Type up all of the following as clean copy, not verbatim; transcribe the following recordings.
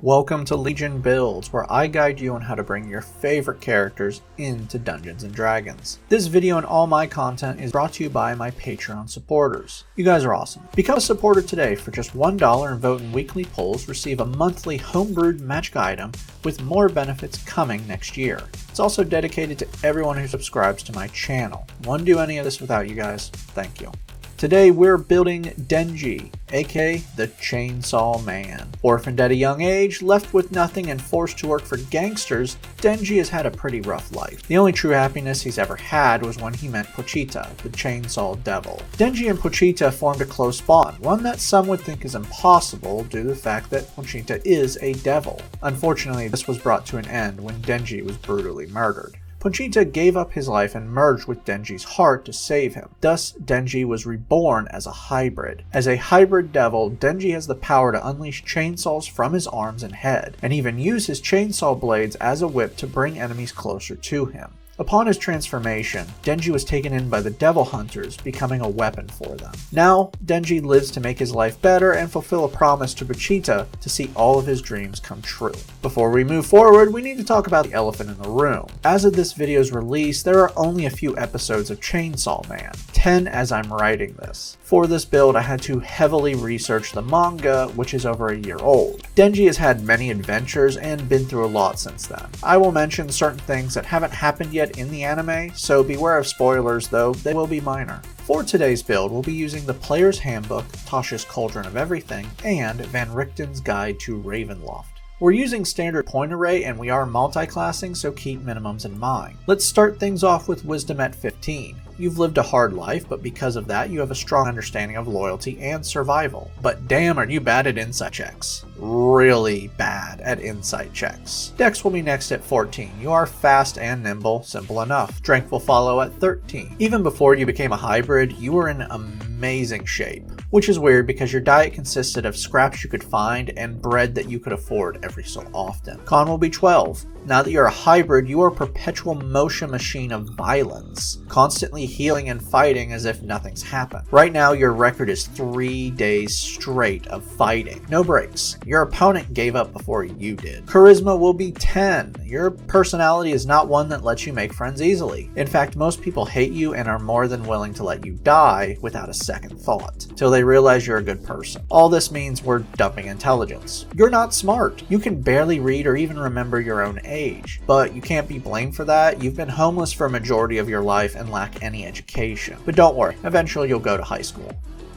Welcome to Legion Builds, where I guide you on how to bring your favorite characters into Dungeons & Dragons. This video and all my content is brought to you by my Patreon supporters. You guys are awesome. Become a supporter today for just $1 and vote in weekly polls. Receive a monthly homebrewed magic item with more benefits coming next year. It's also dedicated to everyone who subscribes to my channel. Wouldn't do any of this without you guys. Thank you. Today we're building Denji, aka the Chainsaw Man. Orphaned at a young age, left with nothing and forced to work for gangsters, Denji has had a pretty rough life. The only true happiness he's ever had was when he met Pochita, the Chainsaw Devil. Denji and Pochita formed a close bond, one that some would think is impossible due to the fact that Pochita is a devil. Unfortunately, this was brought to an end when Denji was brutally murdered. Pochita gave up his life and merged with Denji's heart to save him. Thus, Denji was reborn as a hybrid. As a hybrid devil, Denji has the power to unleash chainsaws from his arms and head, and even use his chainsaw blades as a whip to bring enemies closer to him. Upon his transformation, Denji was taken in by the Devil Hunters, becoming a weapon for them. Now, Denji lives to make his life better and fulfill a promise to Pochita to see all of his dreams come true. Before we move forward, we need to talk about the elephant in the room. As of this video's release, there are only a few episodes of Chainsaw Man, 10 as I'm writing this. For this build, I had to heavily research the manga, which is over a year old. Denji has had many adventures and been through a lot since then. I will mention certain things that haven't happened yet in the anime, so beware of spoilers, though they will be minor. For today's build, we'll be using the Player's Handbook, Tasha's Cauldron of Everything, and Van Richten's Guide to Ravenloft. We're using standard point array and we are multi-classing, so keep minimums in mind. Let's start things off with Wisdom at 15. You've lived a hard life, but because of that, you have a strong understanding of loyalty and survival. But damn, are you bad at insight checks. Really bad at insight checks. Dex will be next at 14. You are fast and nimble, simple enough. Strength will follow at 13. Even before you became a hybrid, you were in amazing shape. Which is weird because your diet consisted of scraps you could find and bread that you could afford every so often. Con will be 12. Now that you're a hybrid, you are a perpetual motion machine of violence, constantly healing and fighting as if nothing's happened. Right now, your record is 3 days straight of fighting. No breaks. Your opponent gave up before you did. Charisma will be 10. Your personality is not one that lets you make friends easily. In fact, most people hate you and are more than willing to let you die without a second thought, till they realize you're a good person. All this means we're dumping intelligence. You're not smart. You can barely read or even remember your own age, but you can't be blamed for that. You've been homeless for a majority of your life and lack any education. But don't worry, eventually you'll go to high school.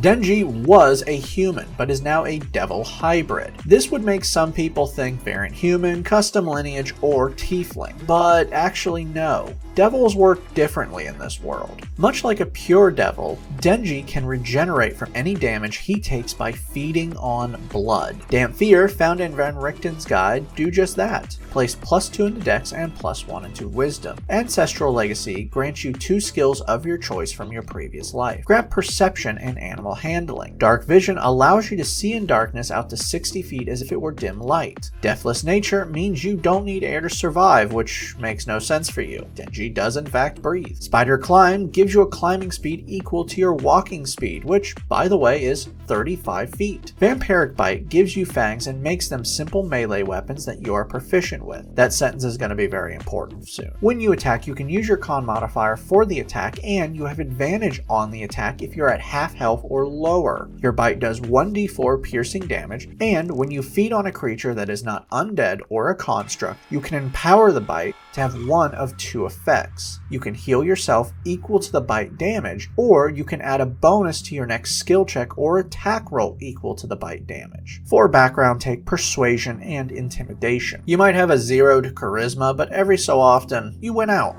Denji was a human, but is now a devil hybrid. This would make some people think variant human, custom lineage, or tiefling, but actually no. Devils work differently in this world. Much like a pure devil, Denji can regenerate from any damage he takes by feeding on blood. Damp Fear, found in Van Richten's Guide, do just that. Place +2 into Dex and +1 into Wisdom. Ancestral Legacy grants you 2 skills of your choice from your previous life. Grab Perception and Animal Handling. Dark Vision allows you to see in darkness out to 60 feet as if it were dim light. Deathless Nature means you don't need air to survive, which makes no sense for you. Denji does in fact breathe. Spider Climb gives you a climbing speed equal to your walking speed, which, by the way, is 35 feet. Vampiric Bite gives you fangs and makes them simple melee weapons that you are proficient with. That sentence is going to be very important soon. When you attack, you can use your con modifier for the attack, and you have advantage on the attack if you're at half health or lower. Your bite does 1d4 piercing damage, and when you feed on a creature that is not undead or a construct, you can empower the bite to have one of 2 effects. You can heal yourself equal to the bite damage, or you can add a bonus to your next skill check or attack roll equal to the bite damage. For background, take Persuasion and Intimidation. You might have a 0 to Charisma, but every so often, you win out.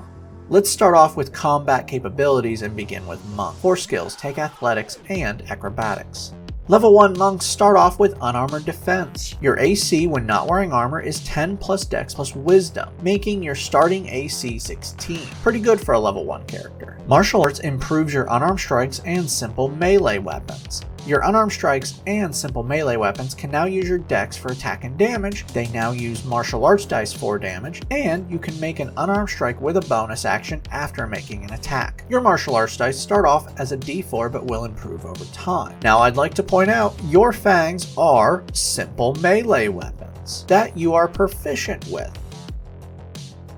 Let's start off with combat capabilities and begin with Monk. For skills, take Athletics and Acrobatics. Level 1 monks start off with Unarmored Defense. Your AC when not wearing armor is 10 plus Dex plus Wisdom, making your starting AC 16. Pretty good for a level 1 character. Martial Arts improves your unarmed strikes and simple melee weapons. Your unarmed strikes and simple melee weapons can now use your dex for attack and damage, they now use martial arts dice for damage, and you can make an unarmed strike with a bonus action after making an attack. Your martial arts dice start off as a d4 but will improve over time. Now I'd like to point out, your fangs are simple melee weapons that you are proficient with.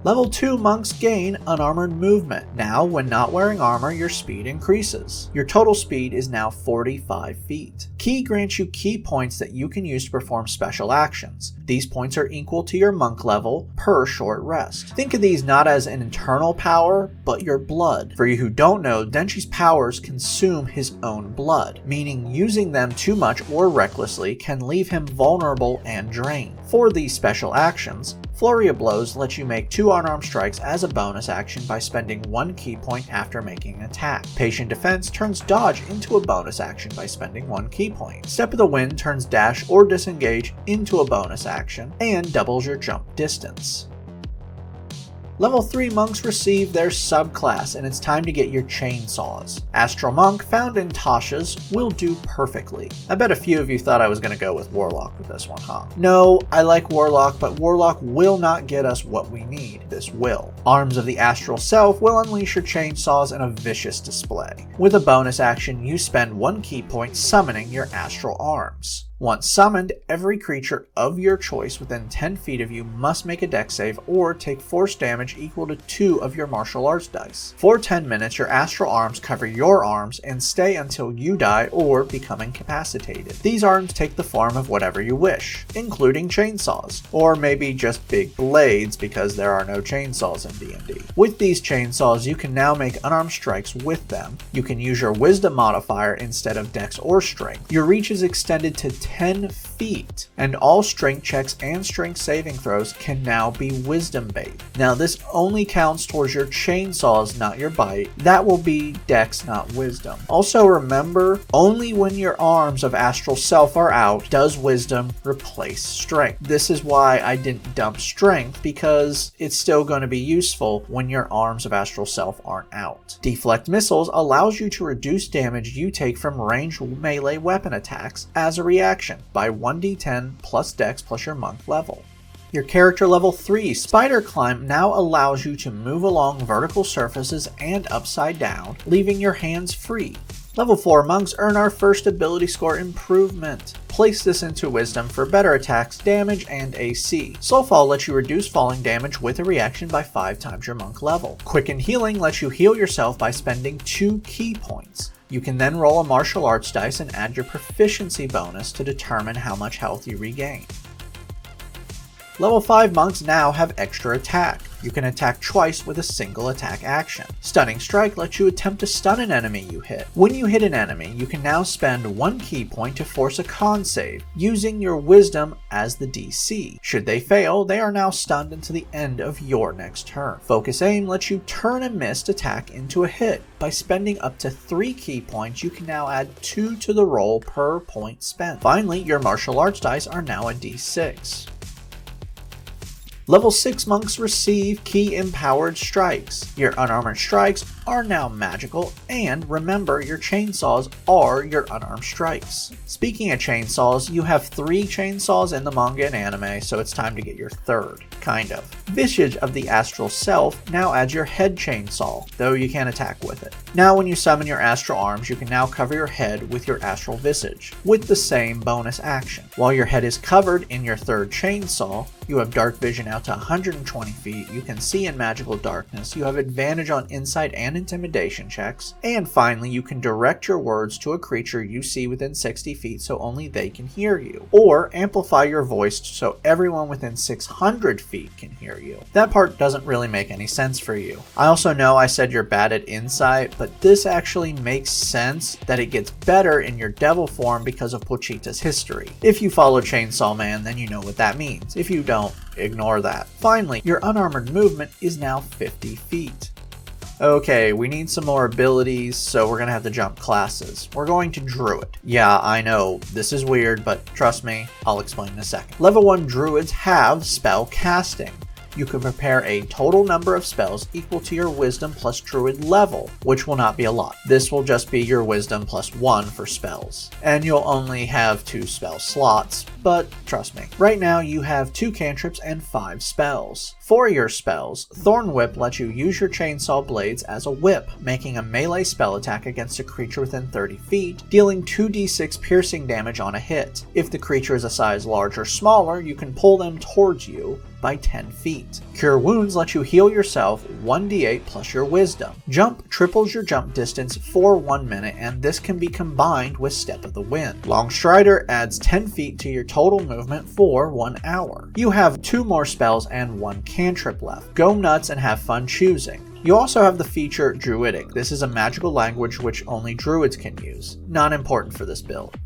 Level 2 monks gain unarmored movement. Now, when not wearing armor, your speed increases. Your total speed is now 45 feet. Ki grants you ki points that you can use to perform special actions. These points are equal to your monk level per short rest. Think of these not as an internal power, but your blood. For you who don't know, Denshi's powers consume his own blood, meaning using them too much or recklessly can leave him vulnerable and drained. For these special actions, Flurry of Blows lets you make 2 unarmed strikes as a bonus action by spending 1 ki point after making an attack. Patient Defense turns dodge into a bonus action by spending 1 ki point. Step of the Wind turns dash or disengage into a bonus action and doubles your jump distance. Level 3 monks receive their subclass, and it's time to get your chainsaws. Astral Monk, found in Tasha's, will do perfectly. I bet a few of you thought I was going to go with Warlock with this one, huh? No, I like Warlock, but Warlock will not get us what we need. This will. Arms of the Astral Self will unleash your chainsaws in a vicious display. With a bonus action, you spend 1 ki point summoning your Astral Arms. Once summoned, every creature of your choice within 10 feet of you must make a dex save or take force damage equal to 2 of your martial arts dice. For 10 minutes, your astral arms cover your arms and stay until you die or become incapacitated. These arms take the form of whatever you wish, including chainsaws, or maybe just big blades because there are no chainsaws in D&D. With these chainsaws, you can now make unarmed strikes with them. You can use your wisdom modifier instead of dex or strength. Your reach is extended to 10 feet, and all strength checks and strength saving throws can now be wisdom based. Now this only counts towards your chainsaws, not your bite. That will be dex, not wisdom. Also remember, only when your arms of astral self are out does wisdom replace strength. This is why I didn't dump strength, because it's still going to be useful when your arms of astral self aren't out. Deflect missiles allows you to reduce damage you take from ranged melee weapon attacks as a reaction by 1d10 plus dex plus your monk level. Your character level 3 Spider Climb now allows you to move along vertical surfaces and upside down, leaving your hands free. Level 4 monks earn our first ability score improvement. Place this into wisdom for better attacks, damage, and AC. Soulfall lets you reduce falling damage with a reaction by 5 times your monk level. Quicken Healing lets you heal yourself by spending 2 ki points. You can then roll a martial arts dice and add your proficiency bonus to determine how much health you regain. Level 5 monks now have extra attack. You can attack twice with a single attack action. Stunning Strike lets you attempt to stun an enemy you hit. When you hit an enemy, you can now spend 1 ki point to force a con save, using your wisdom as the DC. Should they fail, they are now stunned until the end of your next turn. Focus Aim lets you turn a missed attack into a hit. By spending up to 3 ki points, you can now add 2 to the roll per point spent. Finally, your martial arts dice are now a d6. Level 6 monks receive ki empowered strikes. Your unarmored strikes are now magical, and remember, your chainsaws are your unarmed strikes. Speaking of chainsaws, you have 3 chainsaws in the manga and anime, so it's time to get your third, kind of. Visage of the Astral Self now adds your head chainsaw, though you can't attack with it. Now when you summon your astral arms, you can now cover your head with your astral visage, with the same bonus action. While your head is covered in your third chainsaw, you have dark vision out to 120 feet, you can see in magical darkness, you have advantage on insight and intimidation checks, and finally you can direct your words to a creature you see within 60 feet so only they can hear you, or amplify your voice so everyone within 600 feet can hear you. That part doesn't really make any sense for you. I also know I said you're bad at insight, but this actually makes sense that it gets better in your devil form because of Pochita's history. If you follow Chainsaw Man, then you know what that means. If you don't, ignore that. Finally, your unarmored movement is now 50 feet. Okay, we need some more abilities, so we're gonna have to jump classes. We're going to Druid. Yeah, I know, this is weird, but trust me, I'll explain in a second. Level 1 Druids have spell casting. you can prepare a total number of spells equal to your Wisdom plus Druid level, which will not be a lot. This will just be your Wisdom plus 1 for spells. And you'll only have 2 spell slots, but trust me. Right now you have 2 cantrips and 5 spells. For your spells, Thorn Whip lets you use your chainsaw blades as a whip, making a melee spell attack against a creature within 30 feet, dealing 2d6 piercing damage on a hit. If the creature is a size large or smaller, you can pull them towards you by 10 feet. Cure Wounds lets you heal yourself 1d8 plus your Wisdom. Jump triples your jump distance for 1 minute, and this can be combined with Step of the Wind. Long Strider adds 10 feet to your total movement for 1 hour. You have 2 more spells and 1 cantrip left. Go nuts and have fun choosing. You also have the feature Druidic. This is a magical language which only druids can use. Not important for this build.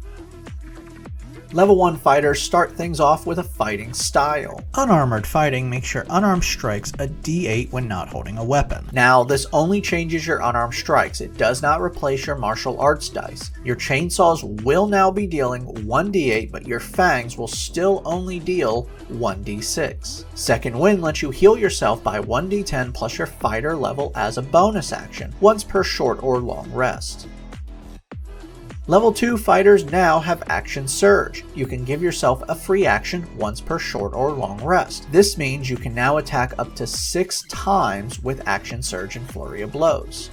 Level 1 fighters start things off with a fighting style. Unarmored fighting makes your unarmed strikes a d8 when not holding a weapon. Now, this only changes your unarmed strikes. It does not replace your martial arts dice. Your chainsaws will now be dealing 1d8, but your fangs will still only deal 1d6. Second Wind lets you heal yourself by 1d10 plus your fighter level as a bonus action, once per short or long rest. Level 2 fighters now have Action Surge. You can give yourself a free action once per short or long rest. This means you can now attack up to 6 times with Action Surge and Flurry of Blows.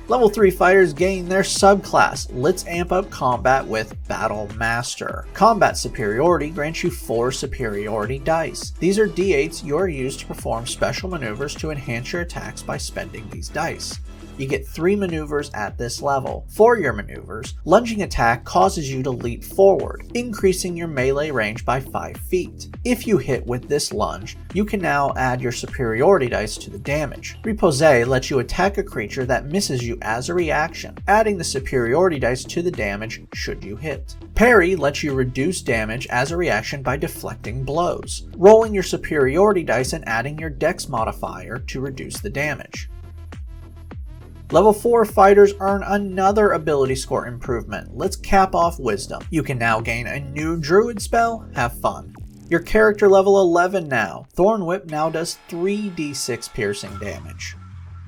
Level 3 fighters gain their subclass. Let's amp up combat with Battle Master. Combat Superiority grants you 4 superiority dice. These are d8s you are used to perform special maneuvers to enhance your attacks by spending these dice. You get 3 maneuvers at this level. For your maneuvers, lunging attack causes you to leap forward, increasing your melee range by 5 feet. If you hit with this lunge, you can now add your superiority dice to the damage. Repose lets you attack a creature that misses you as a reaction, adding the superiority dice to the damage should you hit. Parry lets you reduce damage as a reaction by deflecting blows, rolling your superiority dice and adding your dex modifier to reduce the damage. Level 4 fighters earn another ability score improvement. Let's cap off Wisdom. You can now gain a new Druid spell. Have fun. Your character level 11 now. Thorn Whip now does 3d6 piercing damage.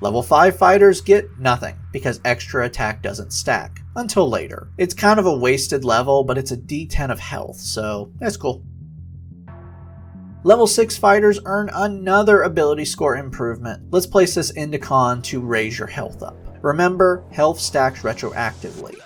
Level 5 fighters get nothing, because extra attack doesn't stack. Until later. It's kind of a wasted level, but it's a d10 of health, so that's cool. Level 6 fighters earn another ability score improvement. Let's place this into con to raise your health up. Remember, health stacks retroactively.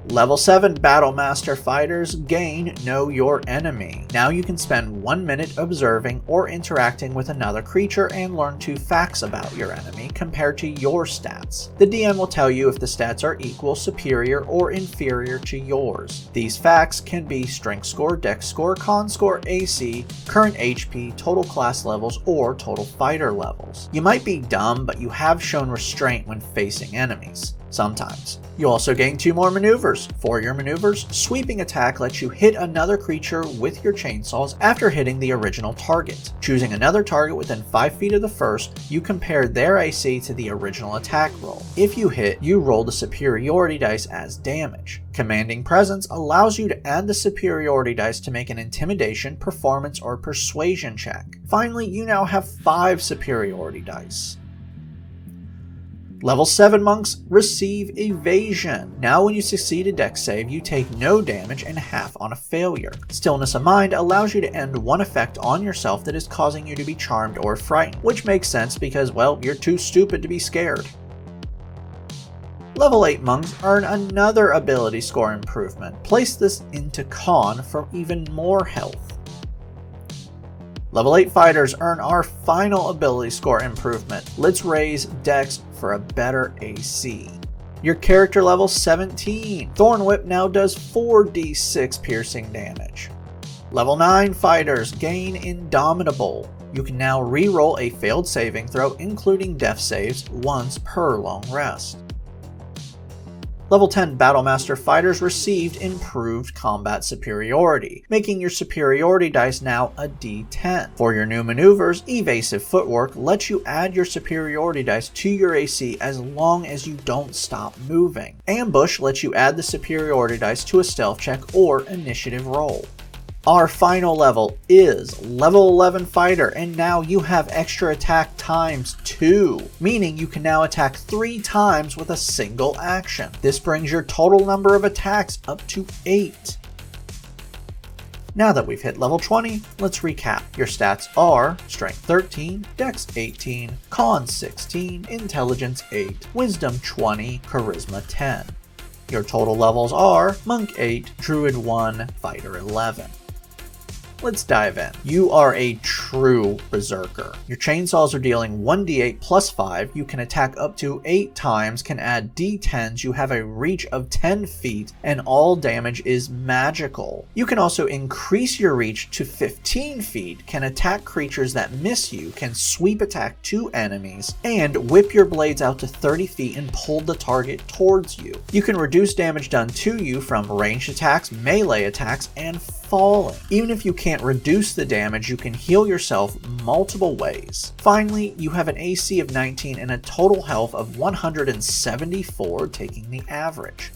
Level 7 Battle Master fighters gain Know Your Enemy. Now you can spend 1 minute observing or interacting with another creature and learn 2 facts about your enemy compared to your stats. The DM will tell you if the stats are equal, superior, or inferior to yours. These facts can be strength score, dex score, con score, AC, current HP, total class levels, or total fighter levels. You might be dumb, but you have shown restraint when facing enemies. Sometimes. You also gain 2 more maneuvers. For your maneuvers, Sweeping Attack lets you hit another creature with your chainsaws after hitting the original target. Choosing another target within 5 feet of the first, you compare their AC to the original attack roll. If you hit, you roll the superiority dice as damage. Commanding Presence allows you to add the superiority dice to make an intimidation, performance, or persuasion check. Finally, you now have 5 superiority dice. Level 7 monks receive Evasion. Now when you succeed a dex save, you take no damage and half on a failure. Stillness of Mind allows you to end one effect on yourself that is causing you to be charmed or frightened, which makes sense because, well, you're too stupid to be scared. Level 8 monks earn another ability score improvement. Place this into con for even more health. Level 8 fighters earn our final ability score improvement. Let's raise Dex for a better AC. Your character level 17. Thorn Whip now does 4d6 piercing damage. Level 9 fighters gain Indomitable. You can now re-roll a failed saving throw, including death saves, once per long rest. Level 10 Battlemaster fighters received improved combat superiority, making your superiority dice now a d10. For your new maneuvers, Evasive Footwork lets you add your superiority dice to your AC as long as you don't stop moving. Ambush lets you add the superiority dice to a stealth check or initiative roll. Our final level is level 11 fighter, and now you have extra attack ×2, meaning you can now attack 3 times with a single action. This brings your total number of attacks up to 8. Now that we've hit level 20, let's recap. Your stats are Strength 13, Dex 18, Con 16, Intelligence 8, Wisdom 20, Charisma 10. Your total levels are Monk 8, Druid 1, Fighter 11. Let's dive in. You are a true berserker. Your chainsaws are dealing 1d8 plus 5, you can attack up to 8 times, can add d10s, you have a reach of 10 feet, and all damage is magical. You can also increase your reach to 15 feet, can attack creatures that miss you, can sweep attack 2 enemies, and whip your blades out to 30 feet and pull the target towards you. You can reduce damage done to you from ranged attacks, melee attacks, and falling. Even if you can't reduce the damage, you can heal yourself multiple ways. Finally, you have an AC of 19 and a total health of 174, taking the average.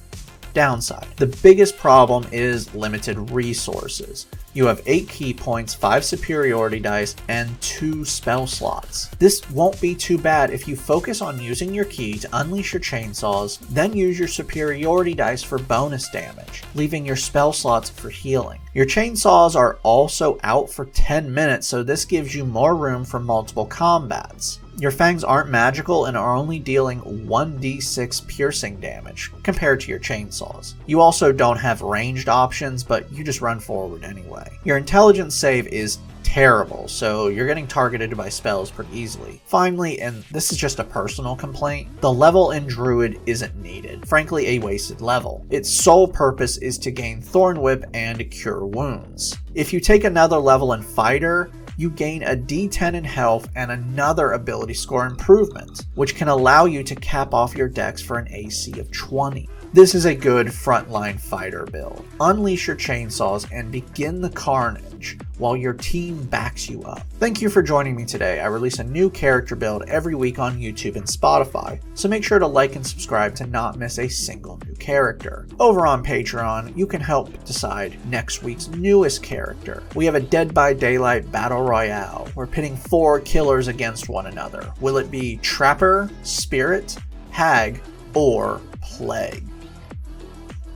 Downside. The biggest problem is limited resources. You have 8 key points, 5 superiority dice, and 2 spell slots. This won't be too bad if you focus on using your key to unleash your chainsaws, then use your superiority dice for bonus damage, leaving your spell slots for healing. Your chainsaws are also out for 10 minutes, so this gives you more room for multiple combats. Your fangs aren't magical and are only dealing 1d6 piercing damage compared to your chainsaws. You also don't have ranged options, but you just run forward anyway. Your intelligence save is terrible, so you're getting targeted by spells pretty easily. Finally, and this is just a personal complaint, the level in Druid isn't needed. Frankly, a wasted level. Its sole purpose is to gain Thorn Whip and Cure Wounds. If you take another level in Fighter, you gain a d10 in health and another ability score improvement, which can allow you to cap off your dex for an AC of 20. This is a good frontline fighter build. Unleash your chainsaws and begin the carnage while your team backs you up. Thank you for joining me today. I release a new character build every week on YouTube and Spotify, so make sure to like and subscribe to not miss a single new character. Over on Patreon, you can help decide next week's newest character. We have a Dead by Daylight Battle Royale. We're pitting 4 killers against one another. Will it be Trapper, Spirit, Hag, or Plague?